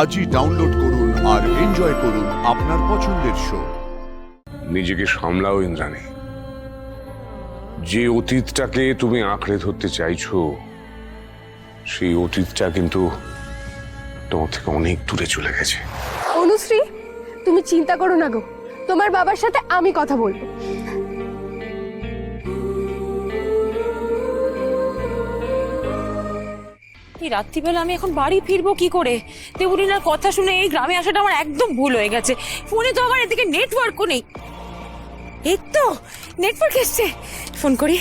আজই ডাউনলোড করুন আর এনজয় করুন আপনার পছন্দের শো। নিজেকে সামলাও ইন্দ্রাণী। যে অতীতটাকে তুমি আঁকড়ে ধরতে চাইছো সেই অতীতটা কিন্তু তোমার থেকে অনেক দূরে চলে গেছে। অনুশ্রী, তুমি চিন্তা করো না গো, তোমার বাবার সাথে আমি কথা বলবো। এই রাত্রিবেলা আমি এখন বাড়ি ফিরবো কি করে? দেবলীনার কথা শুনে এই গ্রামে আসাটা আমার একদম ভুল হয়ে গেছে। ফোনে তো আমার এদিকে নেটওয়ার্কও নেই। এই তো নেটওয়ার্ক এসছে, ফোন করি।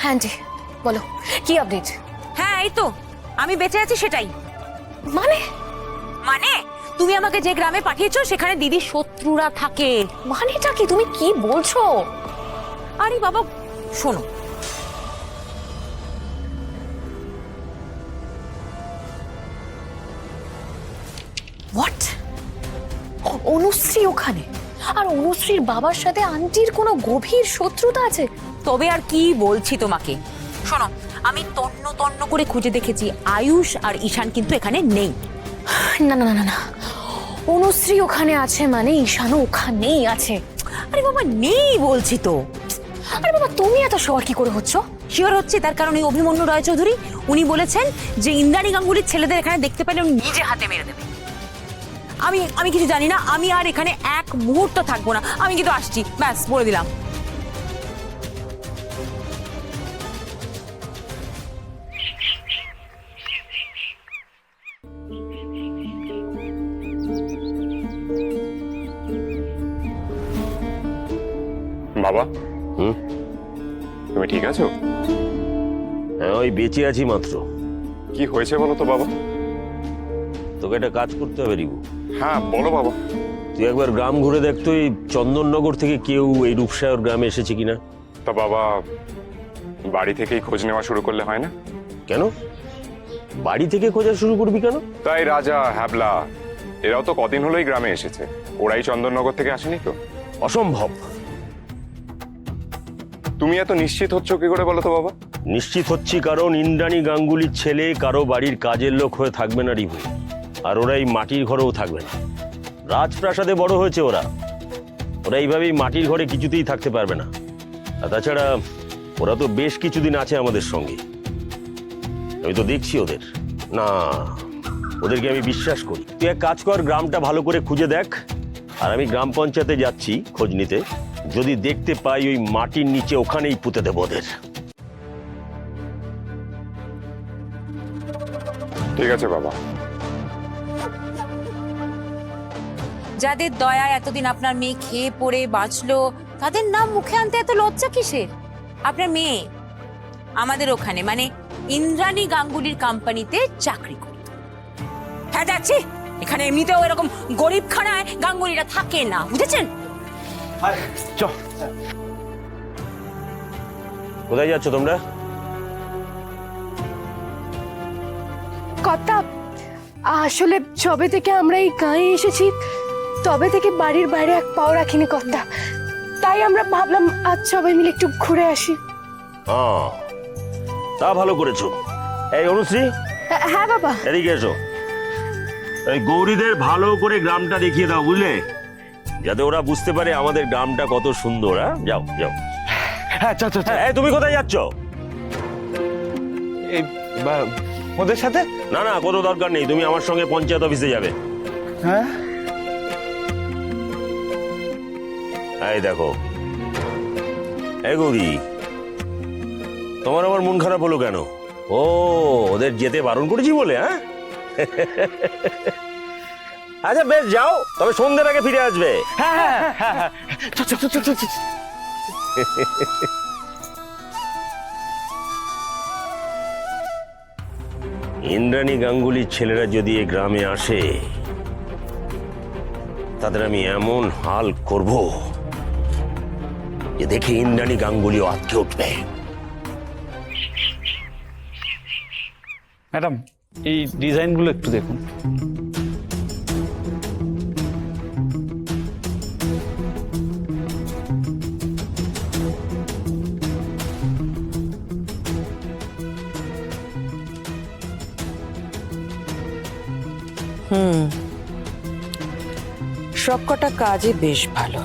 হ্যাঁ জি, বলো কি আপডেট? হ্যাঁ এই তো আমি বেঁচে আছি, সেটাই। মানে মানে তুমি আমাকে যে গ্রামে পাঠিয়েছো সেখানে দিদির শত্রুরা থাকে। মানেটা কি? তুমি কি বলছো? আরে বাবা শোনো, হোয়াট? অনুশ্রী ওখানে? আর অনুশ্রীর বাবার সাথে আন্টির কোনো গভীর শত্রুতা আছে? তবে আর কি বলছি তোমাকে। শোনো, আমি তন্ন তন্ন করে খুঁজে দেখেছি, আয়ুষ আর ঈশান কিন্তু এখানে নেই। না না না না, অনুশ্রী ওখানে আছে মানে ঈশানও ওখানেই আছে। আরে বাবা নেই বলছি তো। আরে বাবা তুমি এত শিওর কি করে হচ্ছ? শিওর হচ্ছে তার কারণ এই অভিমন্যু রায়চৌধুরী উনি বলেছেন যে ইন্দ্রাণী গাঙ্গুলির ছেলেদের এখানে দেখতে পেলে উনি নিজে হাতে মেরে দেবে। আমি কিছু জানি না, আমি আর এখানে এক মুহূর্ত থাকবো না, আমি কিন্তু আসছি, ব্যাস বলে দিলাম। বাবা, তুমি ঠিক আছো? হ্যাঁ, ওই বেঁচে আছি মাত্র। কি হয়েছে বলো তো বাবা? তোকে একটা কাজ করতে হবে রিবু। হ্যাঁ বলো বাবা। তুই একবার গ্রাম ঘুরে দেখ তো, এই চন্দননগর থেকে কেউ এই রূপসায়র গ্রামে এসেছে কিনা। তা বাবা, বাড়ি থেকেই খোঁজ নেওয়া শুরু করলে হয় না? কেন বাড়ি থেকে খোঁজা শুরু করবি কেন? তাই রাজা, হ্যাবলা এরাও তো কদিন হলোই গ্রামে এসেছে, ওরাই চন্দননগর থেকে আসেনি তো? অসম্ভব। তুমি এত নিশ্চিত হচ্ছ কি করে বলো তো বাবা? নিশ্চিত হচ্ছি কারণ ইন্দ্রাণী গাঙ্গুলির ছেলে কারো বাড়ির কাজের লোক হয়ে থাকবে না রিবু। আর ওরা এই মাটির ঘরেও থাকবে না। রাজপ্রাসাদে বড় হয়েছে ওরা, ওরা এইভাবেই মাটির ঘরে কিছুতেই থাকতে পারবে না। আর তাছাড়া ওরা তো বেশ কিছুদিন আছে আমাদের সঙ্গে, আমি তো দেখছি ওদের। না, ওদেরকে আমি বিশ্বাস করি। তুই এক কাজ কর, গ্রামটা ভালো করে খুঁজে দেখ, আর আমি গ্রাম পঞ্চায়েতে যাচ্ছি খোঁজ নিতে। যদি দেখতে পাই ওই মাটির নিচে, ওখানেই পুঁতে দেবো ওদের। ঠিক আছে বাবা। যাদের দয়ায় এতদিন আপনার মেয়ে খেয়ে পড়ে বাঁচলো, তাদের নাম মুখে আনতে এত লজ্জা কিসের? আপনার মেয়ে আমাদের ওখানে মানে ইন্দ্রাণী গাঙ্গুলির কোম্পানিতে চাকরি করত। হ্যাঁ যাচ্ছি, এখানে এমনিতেও এরকম গরিব খানায় গাঙ্গুলিরা থাকে না, বুঝেছেন? কোথায় যাচ্ছ তোমরা? কথা আসলে যবে থেকে আমরা এই গাঁয়ে এসেছি তবে থেকে বাড়ির বাইরে এক পাও রাখিনি কথা। তাই আমরা ভাবলাম আজ সবাই মিলে একটু ঘুরে আসি। তা ভালো করেছো। এই অনুশ্রী, হ্যাঁ বাবা। এদিকে এসো। এই গৌরীদের ভালো করে গ্রামটা দেখিয়ে দাও, বুঝলে, যাতে ওরা বুঝতে পারে আমাদের গ্রামটা কত সুন্দর। হ্যাঁ যাও যাও। হ্যাঁ চল চল। এই তুমি কোথায় যাচ্ছ? এই ওদের সাথে? না না, কোনো দরকার নেই, তুমি আমার সঙ্গে পঞ্চায়েত অফিসে যাবে। হ্যাঁ এই দেখো, এই গৌরী, তোমার আমার মন খারাপ হলো কেন? ও, ওদের যেতে বারণ করেছি বলে? হ্যাঁ আচ্ছা বেশ, যাও, তবে সন্ধ্যের আগে ফিরে আসবে। হ্যাঁ হ্যাঁ হ্যাঁ হ্যাঁ, চল চল চল চল চল। ইন্দ্রাণী গাঙ্গুলির ছেলেরা যদি এ গ্রামে আসে, তাদের আমি এমন হাল করব যে দেখে ইন্দ্রাণী গাঙ্গুলিও আটকে উঠবে। ম্যাডাম, এই ডিজাইনগুলো একটু দেখুন। সবকটা কাজে বেশ ভালো,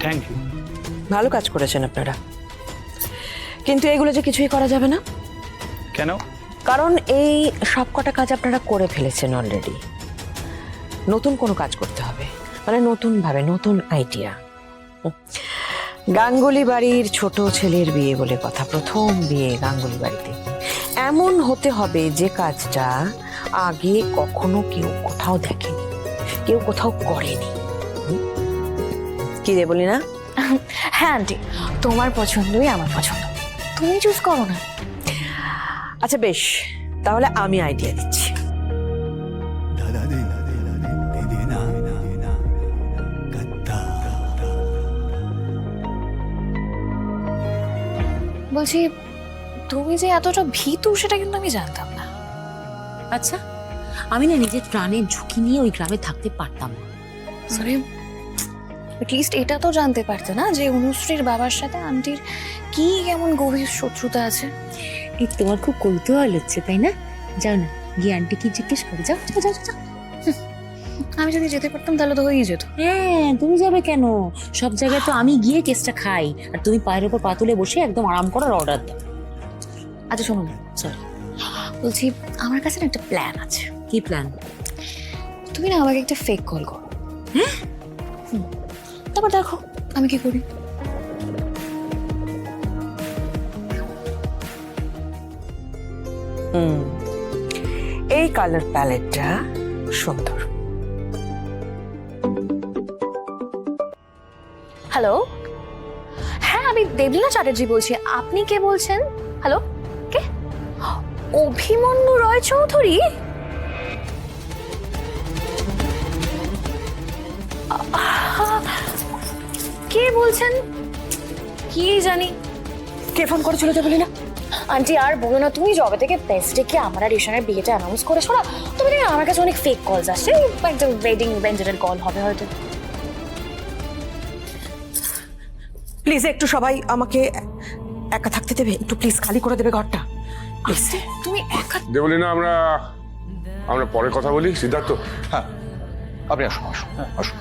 থ্যাংক ইউ। ভালো কাজ করেছেন আপনারা, কিন্তু এগুলো যে কিছুই করা যাবে না, কেন? কারণ এই সবকটা কাজ আপনারা করে ফেলেছেন অলরেডি। নতুন কোনো কাজ করতে হবে, মানে নতুন ভাবে, নতুন আইডিয়া। গাঙ্গুলি বাড়ির ছোট ছেলের বিয়ে বলে কথা, প্রথম বিয়ে গাঙ্গুলি বাড়িতে। এমন হতে হবে যে কাজটা আগে কখনো কেউ কোথাও দেখেনি, কেউ কোথাও করেনি। কি রে বলি না? হ্যাঁ আন্টি, তোমার পছন্দই আমার পছন্দ, তুমি চুজ করো না। আচ্ছা বেশ, তাহলে আমি আইডিয়া দিচ্ছি। বলছি, তুমি যে এতটা ভীতু সেটা কিন্তু আমি জানতাম না। আচ্ছা, আমি না নিজের প্রাণের ঝুঁকি নিয়ে ওই গ্রামে থাকতে পারতাম না। আরে অ্যাটলিস্ট এটা তো জানতে পারতে না যে অনুশ্রীর বাবার সাথে আন্টির কি এমন গভীর শত্রুতা আছে। এই তোমার খুব কৌতূহল হচ্ছে তাই না? যাও না, গিয়ে আন্টি কি জিজ্ঞেস করে, যাও যাও যাও যাও। আমি যদি যেতে পারতাম তাহলে তো হয়েই যেত। হ্যাঁ, তুমি যাবে কেন? সব জায়গায় তো আমি গিয়ে কেসটা খাই, আর তুমি পায়ের ওপর পা তুলে বসে একদম আরাম করার অর্ডার দাও। আচ্ছা শোনো না, সরি, বলছি আমার কাছে না একটা প্ল্যান আছে। কি প্ল্যান? তুমি না আমাকে একটা ফেক কল করো, হ্যাঁ? তারপর দেখো আমি কি করি। এই কালার প্যালেটটা সুন্দর। হ্যালো, হ্যাঁ আমি দেবলীনা চ্যাটার্জি বলছি। আপনি কে বলছেন? হ্যালো, কে? অভিমন্যু রয় চৌধুরী? কে বলছেন? কি জানি। কে ফোন করেছিল দেবলীনা? আন্টি আর বলো না, তুমি জবে থেকে বেস্ট ডেকে আমার আর ঈশানের বিয়েটা অ্যানাউন্স করেছো না, তুমি দেখো আমার কাছে অনেক ফেক কলস আসছে, একটা ওয়েডিং ইভেন্টের কল হবে হয়তো। প্লিজ একটু সবাই আমাকে একা থাকতে দেবে, একটু প্লিজ খালি করে দেবে ঘরটা প্লিজ। তুমি একা? দেবলি না, আমরা পরে কথা বলি। সিদ্ধার্থ, হ্যাঁ, আপনি আসুন আসুন আসুন।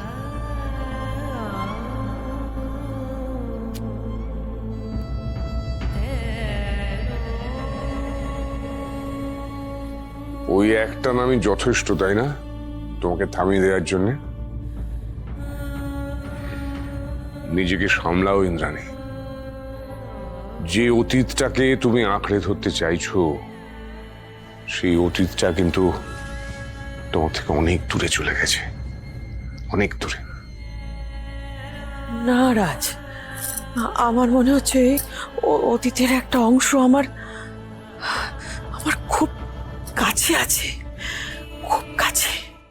ওই একটা নামই যথেষ্ট তাই না তোমাকে থামিয়ে দেওয়ার জন্য? নিজেকে সামলাও ইন্দ্রাণী। যে অতীতটাকে তুমি আঁকড়ে ধরতে চাইছো, সেই অতীতটা কিন্তু তোমার থেকে অনেক দূরে চলে গেছে, অনেক দূরে। না রাজ, আমার মনে হচ্ছে অতীতের একটা অংশ আমার খুব কাছে আছে।